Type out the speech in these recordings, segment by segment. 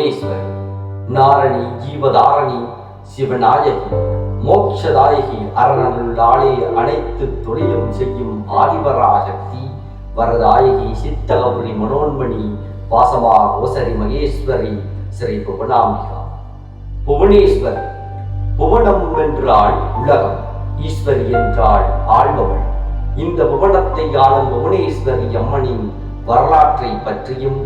புவனேஸ்வரி, நாரணி, ஜீவதாரணி, சிவநாயகி, மோட்சதாயகி, அரணருளாலே அனைத்து தொழிலும் செய்யும் ஆதிபராசக்தி, வரதாயகி, சித்தகபுரி, மனோன்மணி, வாசமா கோசரி மகேஸ்வரி, ஸ்ரீ புவனாம்பிகா. புவனேஸ்வரி, புவனம் என்றாள் உலகம், ஈஸ்வரி என்றாள் ஆள்பவள். இந்த புவனத்தை ஆளும் புவனேஸ்வரி அம்மனின் வரலாற்றை பற்றியும்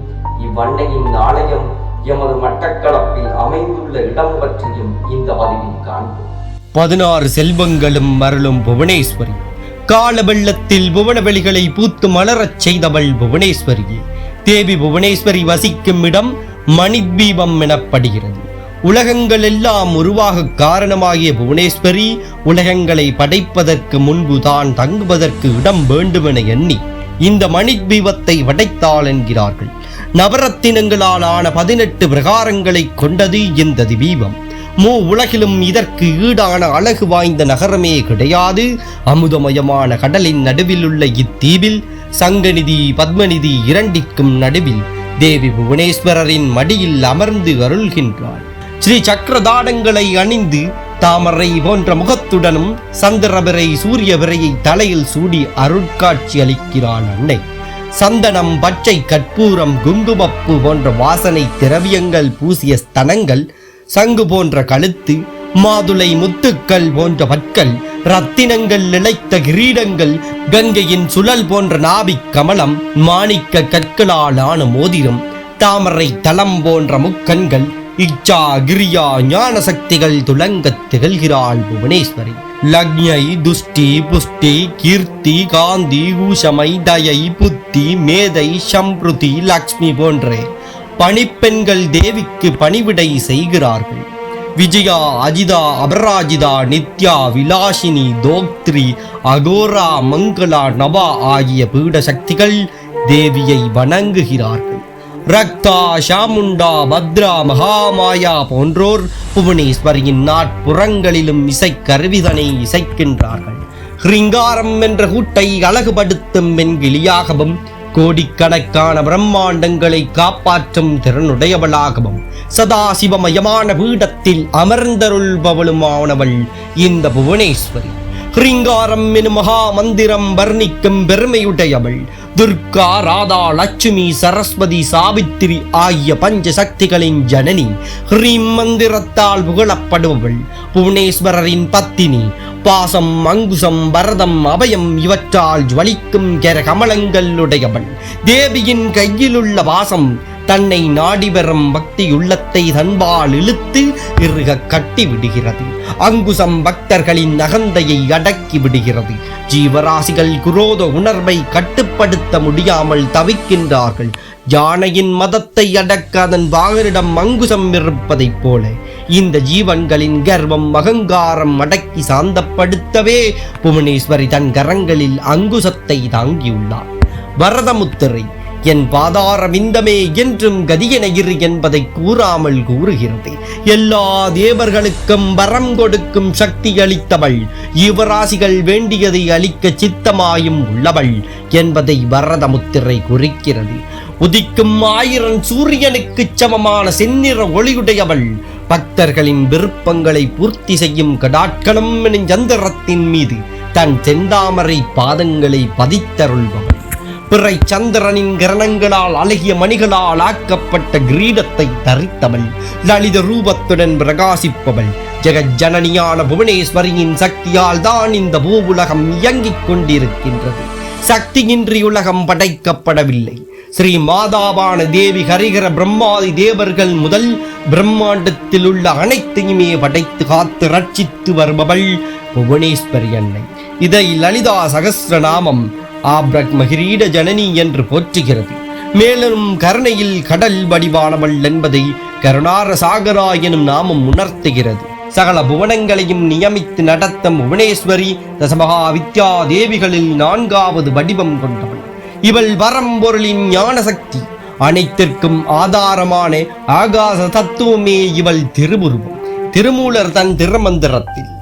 இவ்வன்னையின் ஆலயம் எமது மட்டக்களப்பில் அமைந்துள்ள இடம் பற்றியும் இந்த பதிவில் காண்போம். 16 செல்வங்களும் அருளும் புவனேஸ்வரி, கால வெள்ளத்தில் புவனவெளிகளை பூத்து மலரச் செய்தவள் புவனேஸ்வரியே. தேவி புவனேஸ்வரி வசிக்கும் இடம் மணித்வீபம் எனப்படுகிறது. உலகங்கள் எல்லாம் உருவாக காரணமாகிய புவனேஸ்வரி உலகங்களை படைப்பதற்கு முன்பு தான் தங்குவதற்கு இடம் வேண்டுமென எண்ணி இந்த மணித்வீபத்தை படைத்தாள் என்கிறார்கள். நவரத்தினங்களால் ஆன 18 பிரகாரங்களை கொண்டது இந்த தீபம். உலகிலும் இதற்கு ஈடான அழகு வாய்ந்த நகரமே கிடையாது. அமுதமயமான கடலின் நடுவில் உள்ள இத்தீவில் சங்கநிதி, பத்மநிதி இரண்டிற்கும் நடுவில் தேவி புவனேஸ்வரரின் மடியில் அமர்ந்து அருள்கின்றாள். ஸ்ரீ சக்கரதாடங்களை அணிந்து தாமரை போன்ற முகத்துடனும் சந்திரபிரை, சூரியபிரையை தலையில் சூடி அருட்காட்சி அளிக்கிறாள் அன்னை. சந்தனம், பச்சை கற்பூரம், குங்குமப்பு போன்ற வாசனை திரவியங்கள் பூசிய ஸ்தனங்கள், சங்கு போன்ற கழுத்து, மாதுளை முத்துக்கள் போன்ற பற்கள், ரத்தினங்கள் இழைத்த கிரீடங்கள், கங்கையின் சுழல் போன்ற நாபிக் கமலம், மாணிக்க கற்களால் ஆன மோதிரம், தாமரை தலம் போன்ற முக்கண்கள், இச்சா, கிரியா, ஞான சக்திகள் துலங்கத் திகழ்கிறாள் புவனேஸ்வரி. லக்ஞை, துஷ்டி, புஷ்டி, கீர்த்தி, காந்தி, ஊஷமை, தயை, புத்தி, மேதை, சம்ருதி, லக்ஷ்மி போன்ற பணிப்பெண்கள் தேவிக்கு பணிவிடை செய்கிறார்கள். விஜயா, அஜிதா, அபராஜிதா, நித்யா, விலாசினி, தோக்திரி, அகோரா, மங்களா, நபா ஆகிய பீட சக்திகள் தேவியை வணங்குகிறார்கள். ரக்தா, சாமுண்டா, பத்ரா, மகாமாயா போன்றோர் புவனேஸ்வரியின் நாட்புறங்களிலும் இசைக்கருவிதனை இசைக்கின்றார்கள். ஹிருங்காரம் என்ற கூட்டை அழகுபடுத்தும் வெண்கிளியாகவும் கோடிக்கணக்கான பிரம்மாண்டங்களை காப்பாற்றும் திறனுடையவளாகவும் சதாசிவமயமான பீடத்தில் அமர்ந்தருள்பவளுமானவள் இந்த புவனேஸ்வரி. ஹிருங்காரம் எனும் மகா மந்திரம் வர்ணிக்கும் பெருமையுடையவள். துர்கா, ராதா, லட்சுமி, சரஸ்வதி, சாவித்திரி ஆகிய பஞ்சசக்திகளின் ஜனனி. ஹ்ரீம் மந்திரத்தால் புகழப்படுபவள் புவனேஸ்வரரின் பத்தினி. பாசம், அங்குசம், பரதம், அபயம் இவற்றால் ஜுவலிக்கும் கமலங்கள் உடையவள். தேவியின் கையிலுள்ள வாசம் தன்னை நாடி பெறும் பக்தி உள்ளத்தை தன்பால் இழுத்து இறுக கட்டி விடுகிறது. அங்குசம் பக்தர்களின் அகந்தையை அடக்கி விடுகிறது. ஜீவராசிகள் குரோத உணர்வை கட்டுப்படுத்த முடியாமல் தவிக்கின்றார்கள். யானையின் மதத்தை அடக்க அதன் வாகனிடம் அங்குசம் இருப்பதைப் போல இந்த ஜீவன்களின் கர்வம், அகங்காரம் அடக்கி சாந்தப்படுத்தவே புவனேஸ்வரி தன் கரங்களில் அங்குசத்தை தாங்கியுள்ளார். வரதமுத்திரை என் பாதார விந்தமே என்றும் கதியென இரு என்பதை கூறாமல் கூறுகிறது. எல்லா தேவர்களுக்கும் வரம் கொடுக்கும் சக்தி அளித்தவள், யுவராசிகள் வேண்டியதை அளிக்க சித்தமாயும் உள்ளவள் என்பதை வரதமுத்திரை குறிக்கிறது. உதிக்கும் 1000 சூரியனுக்கு சமமான செந்நிற ஒளியுடையவள். பக்தர்களின் விருப்பங்களை பூர்த்தி செய்யும் கடாட்களும் எனும் சந்திரத்தின் மீது தன் செந்தாமரை பாதங்களை பதித்தருள்பவள். பிறை சந்திரனின் கிரணங்களால் அழகிய மணிகளால் ஆக்கப்பட்ட கிரீடத்தை தரித்தவள். லலித ரூபத்துடன் பிரகாசிப்பவள். ஜெகஜனனியான புவனேஸ்வரியின் சக்தியால் தான் இந்த பூவுலகம் இயங்கிக் கொண்டிருக்கின்றது. சக்தியின்றி உலகம் படைக்கப்படவில்லை. ஸ்ரீ மாதாவான தேவி ஹரிகர பிரம்மாதி தேவர்கள் முதல் பிரம்மாண்டத்தில் உள்ள அனைத்தையுமே படைத்து காத்து ரட்சித்து வருபவள் புவனேஸ்வரி அன்னை. இதை லலிதா சகஸ்ரநாமம் ஆப்ரக்மகிரீட ஜனனி என்று போற்றுகிறது. மேலும் கருணையில் கடல் வடிவானவள் என்பதை கருணார சாகரா எனும் நாமம் உணர்த்துகிறது. சகல புவனங்களையும் நியமித்து நடத்தும் புவனேஸ்வரி தசமகா வித்யா தேவிகளில் 4வது வடிவம் கொண்டவள். இவள் வரம் பொருளின் ஞான சக்தி. அனைத்திற்கும் ஆதாரமான ஆகாச தத்துவமே இவள் திருவுருவம். திருமூலர் தன் திருமந்திரத்தில்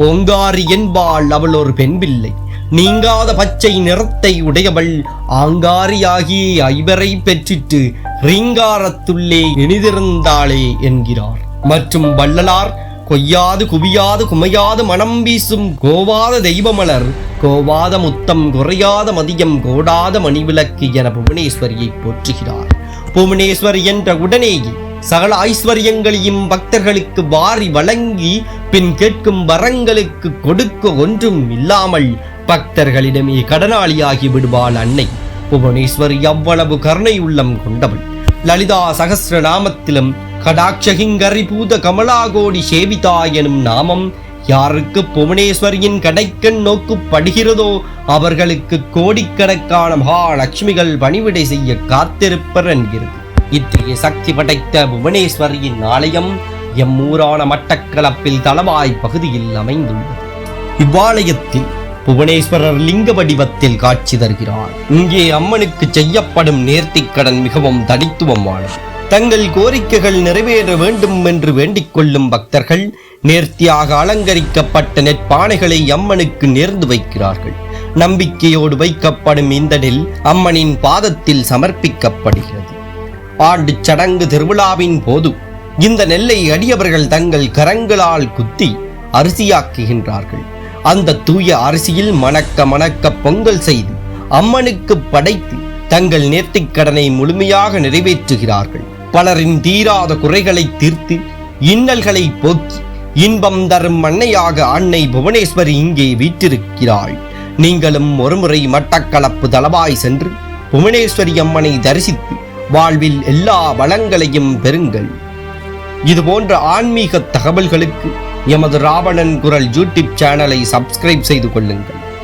ஓங்காரி என்பாள் அவள் ஒரு பெண் பிள்ளை. நீங்காத பச்சை நிறத்தை உடையவள் ஆங்காரியாகி ஐவரை பெற்றிட்டு ரீங்காரத்துள்ளே இனிதிருந்தாளே என்கிறார். மற்றும் வள்ளலார் கொய்யாது குவியாது குமையாது மனம் வீசும் கோவாத தெய்வமலர் கோவாத முத்தம் குறையாத மதியம் கோடாத மணிவிளக்கு என புவனேஸ்வரியை போற்றுகிறார். புவனேஸ்வரி என்ற உடனேயே சகல ஐஸ்வர்யங்களையும் பக்தர்களுக்கு வாரி வழங்கி பின் கேட்கும் வரங்களுக்கு கொடுக்க ஒன்றும் இல்லாமல் பக்தர்களிடமே கடனாளியாகி விடுவாள் அன்னை. புவனேஸ்வரி அவ்வளவு கருணை உள்ளம் கொண்டவள். லலிதா சகஸ்ர நாமத்திலும் கடாட்சகிங்கரி பூத கமலாகோடி சேவிதா எனும் நாமம் யாருக்கு புவனேஸ்வரியின் கடைக்கண் நோக்குப்படுகிறதோ அவர்களுக்கு கோடிக்கணக்கான மகாலட்சுமிகள் பணிவிடை செய்ய காத்திருப்பர் என்கிறது. இத்தகைய சக்தி படைத்த புவனேஸ்வரியின் ஆலயம் எம்மூரான மட்டக்களப்பில் தளவாய் பகுதியில் அமைந்துள்ளது. இவ்வாலயத்தில் புவனேஸ்வரர் லிங்க வடிவத்தில் காட்சி தருகிறார். இங்கே அம்மனுக்கு செய்யப்படும் நேர்த்திக்கடன் மிகவும் தனித்துவமானது. தங்கள் கோரிக்கைகள் நிறைவேற வேண்டும் என்று வேண்டிக் கொள்ளும் பக்தர்கள் நேர்த்தியாக அலங்கரிக்கப்பட்ட நெற்பானைகளை அம்மனுக்கு நேர்ந்து வைக்கிறார்கள். நம்பிக்கையோடு வைக்கப்படும் இந்த நெல் அம்மனின் பாதத்தில் சமர்ப்பிக்கப்படுகிறது. ஆண்டு சடங்கு திருவிழாவின் போது இந்த நெல்லை அடியவர்கள் தங்கள் கரங்களால் குத்தி அரிசியாக்குகின்றார்கள். அந்த தூய அரிசியில் மணக்க மணக்க பொங்கல் செய்து அம்மனுக்கு படைத்து தங்கள் நேர்த்திக்கடனை முழுமையாக நிறைவேற்றுகிறார்கள். பலரின் தீராத குறைகளை தீர்த்து இன்னல்களை போக்கி இன்பம் தரும் அன்னையாக அன்னை புவனேஸ்வரி இங்கே வீற்றிருக்கிறாள். நீங்களும் ஒருமுறை மட்டக்களப்பு தளவாய் சென்று புவனேஸ்வரி அம்மனை தரிசித்து வாழ்வில் எல்லா வளங்களையும் பெறுங்கள். இதுபோன்ற ஆன்மீக தகவல்களுக்கு எமது ராவணன் குரல் யூடியூப் சேனலை சப்ஸ்கிரைப் செய்து கொள்ளுங்கள்.